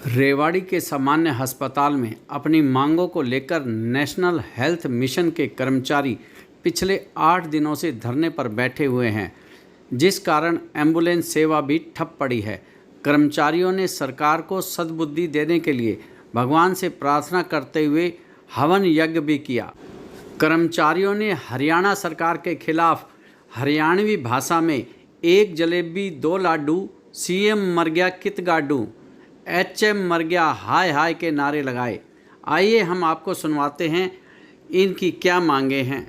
रेवाड़ी के सामान्य अस्पताल में अपनी मांगों को लेकर नेशनल हेल्थ मिशन के कर्मचारी पिछले 8 दिनों से धरने पर बैठे हुए हैं, जिस कारण एम्बुलेंस सेवा भी ठप पड़ी है। कर्मचारियों ने सरकार को सद्बुद्धि देने के लिए भगवान से प्रार्थना करते हुए हवन यज्ञ भी किया। कर्मचारियों ने हरियाणा सरकार के खिलाफ हरियाणवी भाषा में एक जलेबी 2 लाडू, सीएम मर गया कित गाडू, एचएम मर गया हाय हाय के नारे लगाए। आइए हम आपको सुनवाते हैं इनकी क्या मांगे हैं।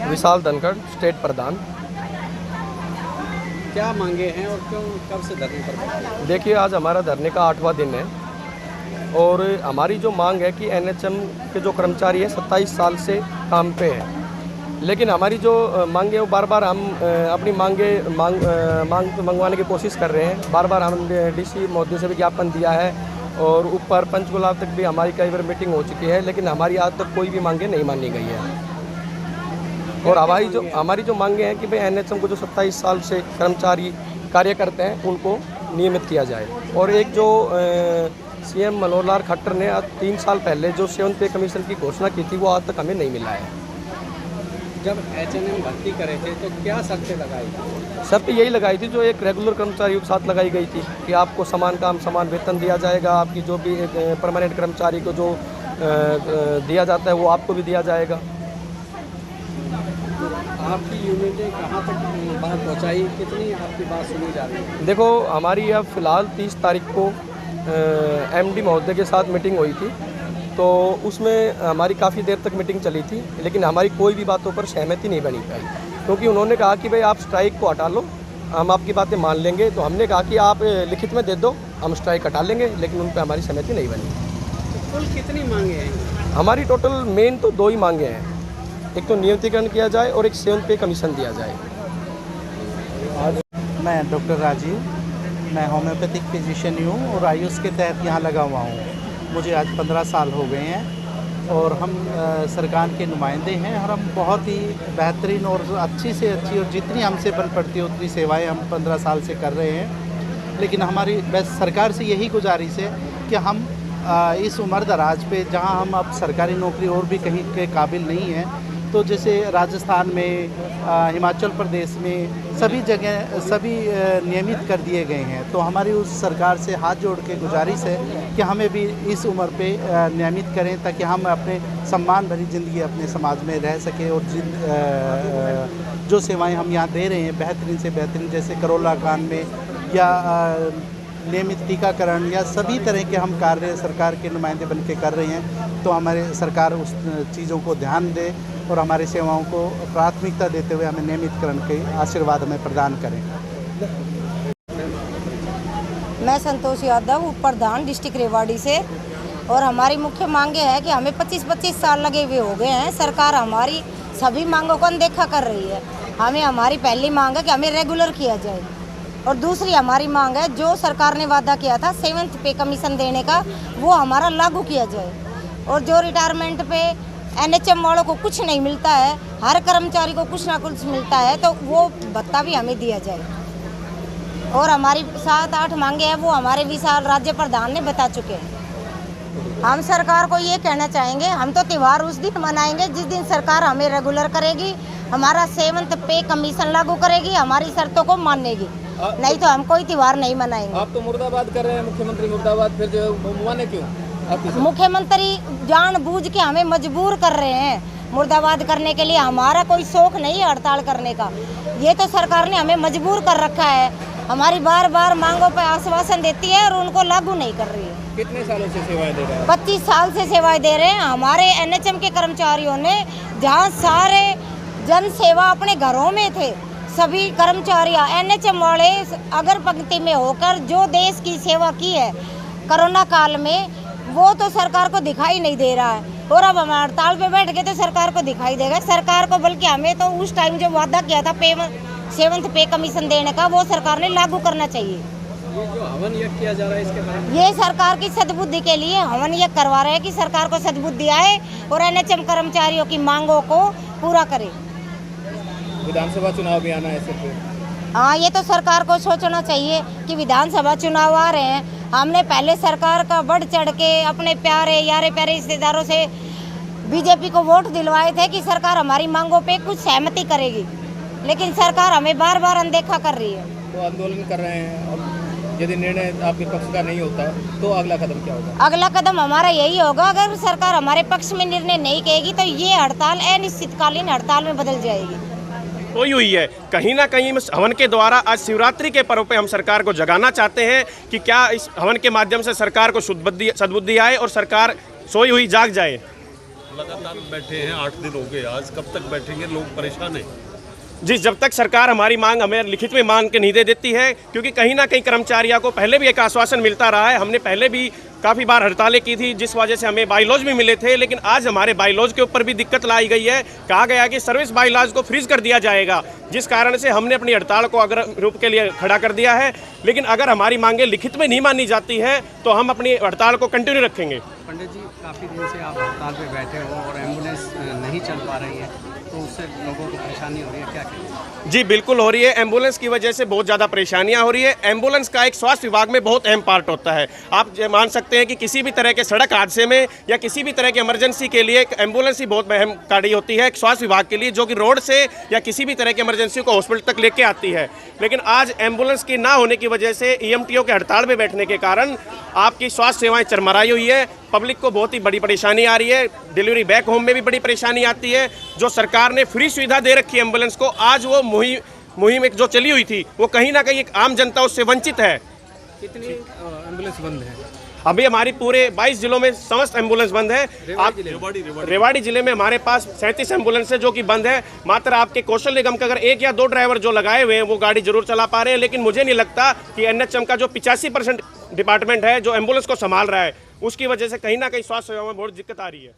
विशाल धनखड़, स्टेट प्रधान। क्या मांगे हैं और क्यों कब से धरने पर बैठे हैं? देखिए, आज हमारा धरने का 8वां दिन है और हमारी जो मांग है कि एनएचएम के जो कर्मचारी हैं 27 साल से काम पे हैं, लेकिन हमारी जो मांगे वो बार बार हम अपनी मांग मंगवाने की कोशिश कर रहे हैं। बार बार हम डीसी महोदय से भी ज्ञापन दिया है और ऊपर पंचकुला तक भी हमारी कई बार मीटिंग हो चुकी है, लेकिन हमारी आज तक कोई भी मांगे नहीं मानी गई है। और हमारी जो मांगे हैं कि भाई एनएचएम को जो 27 साल से कर्मचारी कार्य करते हैं उनको नियमित किया जाए। और एक जो सीएम मनोहर लाल खट्टर ने 3 साल पहले जो 7 पे कमीशन की घोषणा की थी वो आज तक हमें नहीं मिला है। जब एचएनएम भर्ती करे थे तो क्या शर्तें लगाई थी? शर्त यही लगाई थी जो एक रेगुलर कर्मचारियों के साथ लगाई गई थी कि आपको समान काम समान वेतन दिया जाएगा, आपकी जो भी परमानेंट कर्मचारी को जो दिया जाता है वो आपको भी दिया जाएगा। आपकी यूनिट ने कहाँ तक बात पहुँचाई, कितनी आपकी बात सुनी जा रही है? देखो, हमारी अब फ़िलहाल 30 तारीख को एमडी महोदय के साथ मीटिंग हुई थी, तो उसमें हमारी काफ़ी देर तक मीटिंग चली थी, लेकिन हमारी कोई भी बातों पर सहमति नहीं बनी पाई, क्योंकि उन्होंने कहा कि भाई आप स्ट्राइक को हटा लो, हम आपकी बातें मान लेंगे। तो हमने कहा कि आप लिखित में दे दो, हम स्ट्राइक हटा लेंगे, लेकिन उन पर हमारी सहमति नहीं बनी। तो कुल कितनी मांगे हैं? हमारी टोटल मेन तो 2 ही मांगे हैं, एक तो नियमितीकरण किया जाए और एक 7 पे कमीशन दिया जाए। मैं डॉक्टर राजीव, मैं होम्योपैथिक फिजिशियन ही हूँ और आयुष के तहत यहाँ लगा हुआ हूँ। मुझे आज 15 साल हो गए हैं और हम सरकार के नुमाइंदे हैं और हम बहुत ही बेहतरीन और अच्छी से अच्छी और जितनी हमसे बन पड़ती है उतनी सेवाएं हम 15 साल से कर रहे हैं। लेकिन हमारी बस सरकार से यही गुजारिश है कि हम इस उम्र दराज पे जहाँ हम अब सरकारी नौकरी और भी कहीं के काबिल नहीं हैं, तो जैसे राजस्थान में, हिमाचल प्रदेश में सभी जगह सभी नियमित कर दिए गए हैं। तो हमारी उस सरकार से हाथ जोड़ के गुजारिश है कि हमें भी इस उम्र पे नियमित करें, ताकि हम अपने सम्मान भरी ज़िंदगी अपने समाज में रह सकें और जो सेवाएं हम यहाँ दे रहे हैं बेहतरीन से बेहतरीन, जैसे करोला कांड में या नियमित टीकाकरण या सभी तरह के हम कार्य सरकार के नुमाइंदे बन के कर रहे हैं। तो हमारे सरकार उस चीज़ों को ध्यान दे और हमारी सेवाओं को प्राथमिकता देते हुए हमें नियमितकरण के आशीर्वाद हमें प्रदान करें। मैं संतोष यादव, उप प्रधान डिस्ट्रिक्ट रेवाड़ी से। और हमारी मुख्य मांगे है कि हमें 25-25 साल लगे हुए हो गए हैं, सरकार हमारी सभी मांगों को अनदेखा कर रही है। हमें हमारी पहली मांग है कि हमें रेगुलर किया जाए, और दूसरी हमारी मांग है जो सरकार ने वादा किया था 7th पे कमीशन देने का, वो हमारा लागू किया जाए। और जो रिटायरमेंट पे NHM वालों को कुछ नहीं मिलता है, हर कर्मचारी को कुछ ना कुछ मिलता है, तो वो भत्ता भी हमें दिया जाए। और हमारी 7-8 मांगे हैं, वो हमारे विशाल राज्य प्रधान ने बता चुके हैं। हम सरकार को ये कहना चाहेंगे, हम तो त्यौहार उस दिन मनाएंगे जिस दिन सरकार हमें रेगुलर करेगी, हमारा 7th पे कमीशन लागू करेगी, हमारी शर्तों को मानेगी, नहीं तो हम कोई त्यौहार नहीं मनाएंगे। आप तो मुर्दाबाद कर रहे हैं, मुख्यमंत्री मुर्दाबाद, फिर जो माने क्यों? मुख्यमंत्री जानबूझ के हमें मजबूर कर रहे हैं मुर्दाबाद करने के लिए। हमारा कोई शौक नहीं है हड़ताल करने का, ये तो सरकार ने हमें मजबूर कर रखा है। हमारी बार बार मांगों पर आश्वासन देती है और उनको लागू नहीं कर रही है। कितने सालों से सेवाएं दे रहे हैं? 25 साल से सेवाएं दे रहे हैं। हमारे NHM के कर्मचारियों ने, जहाँ सारे जन सेवा अपने घरों में थे, सभी कर्मचारी NHM वाले अगर पंक्ति में होकर जो देश की सेवा की है कोरोना काल में, वो तो सरकार को दिखाई नहीं दे रहा है। और अब हम हड़ताल पे बैठ गए तो सरकार को दिखाई देगा, सरकार को, बल्कि हमें तो उस टाइम जो वादा किया था 7th पे कमीशन देने का, वो सरकार ने लागू करना चाहिए। ये जो हवन यज्ञ किया जा रहा है, इसके बारे में ये सरकार की सद्बुद्धि के लिए हवन यज्ञ करवा रहे हैं कि सरकार को सद्बुद्धि आए और NHM कर्मचारियों की मांगों को पूरा करे। विधानसभा चुनाव भी आना है सिर पे। हाँ, ये तो सरकार को सोचना चाहिए कि विधानसभा चुनाव आ रहे हैं। हमने पहले सरकार का बढ़ चढ़ के अपने प्यारे रिश्तेदारों से BJP को वोट दिलवाए थे कि सरकार हमारी मांगों पे कुछ सहमति करेगी, लेकिन सरकार हमें बार बार अनदेखा कर रही है। तो आंदोलन कर रहे हैं, और यदि निर्णय आपके पक्ष का नहीं होता तो अगला कदम क्या होगा? अगला कदम हमारा यही होगा, अगर सरकार हमारे पक्ष में निर्णय नहीं करेगी तो ये हड़ताल अनिश्चितकालीन हड़ताल में बदल जाएगी। हुई है। कहीं ना कहीं इस हवन के द्वारा आज शिवरात्रि के पर्व पे हम सरकार को जगाना चाहते हैं कि क्या इस हवन के माध्यम से सरकार को सद्बुद्धि आए और सरकार सोई हुई जाग जाए। लगातार बैठे हैं, 8 दिन हो गए, आज कब तक बैठेंगे? लोग परेशान हैं जी, जब तक सरकार हमारी मांग हमें लिखित में मांग के नहीं दे देती है, क्योंकि कहीं ना कहीं कर्मचारियों को पहले भी एक आश्वासन मिलता रहा है। हमने पहले भी काफ़ी बार हड़तालें की थी, जिस वजह से हमें बाईलॉज भी मिले थे, लेकिन आज हमारे बाईलॉज के ऊपर भी दिक्कत लाई गई है। कहा गया कि सर्विस बाईलॉज को फ्रीज कर दिया जाएगा, जिस कारण से हमने अपनी हड़ताल को अग्रिम रूप के लिए खड़ा कर दिया है। लेकिन अगर हमारी मांगें लिखित में नहीं मानी जाती है तो हम अपनी हड़ताल को कंटिन्यू रखेंगे। पंडित जी, काफ़ी दिन से आप हड़ताल पे बैठे हो और एम्बुलेंस नहीं चल पा रही है, तो उससे लोगों को परेशानी हो रही है, क्या कहेंगे? जी बिल्कुल हो रही है। एम्बुलेंस की वजह से बहुत ज़्यादा परेशानियां हो रही है। एम्बुलेंस का एक स्वास्थ्य विभाग में बहुत अहम पार्ट होता है। आप मान सकते हैं कि किसी भी तरह के सड़क हादसे में या किसी भी तरह की इमरजेंसी के लिए एक एम्बुलेंस ही बहुत अहम गाड़ी होती है एक स्वास्थ्य विभाग के लिए, जो कि रोड से या किसी भी तरह की इमरजेंसी को हॉस्पिटल तक लेके आती है। लेकिन आज एम्बुलेंस की ना होने की वजह से EMTO के हड़ताल में बैठने के कारण आपकी स्वास्थ्य सेवाएँ चरमराई हुई है। पब्लिक को बहुत ही बड़ी परेशानी आ रही है। डिलीवरी बैक होम में भी बड़ी परेशानी आती है। जो सरकार ने फ्री सुविधा दे रखी है एम्बुलेंस को, आज वो मुहिम एक जो चली हुई थी वो कहीं ना कहीं एक आम जनता उससे वंचित है। कितनी एम्बुलेंस बंद है? अभी हमारी पूरे 22 जिलों में समस्त एम्बुलेंस बंद है। रेवाड़ी जिले में हमारे पास 37 एम्बुलेंस है जो कि बंद है। मात्र आपके कौशल निगम का अगर 1 या 2 ड्राइवर जो लगाए हुए हैं वो गाड़ी जरूर चला पा रहे हैं, लेकिन मुझे नहीं लगता कि NHM का जो 85% डिपार्टमेंट है जो एम्बुलेंस को संभाल रहा है, उसकी वजह से कहीं ना कहीं स्वास्थ्य सेवा में बहुत दिक्कत आ रही है।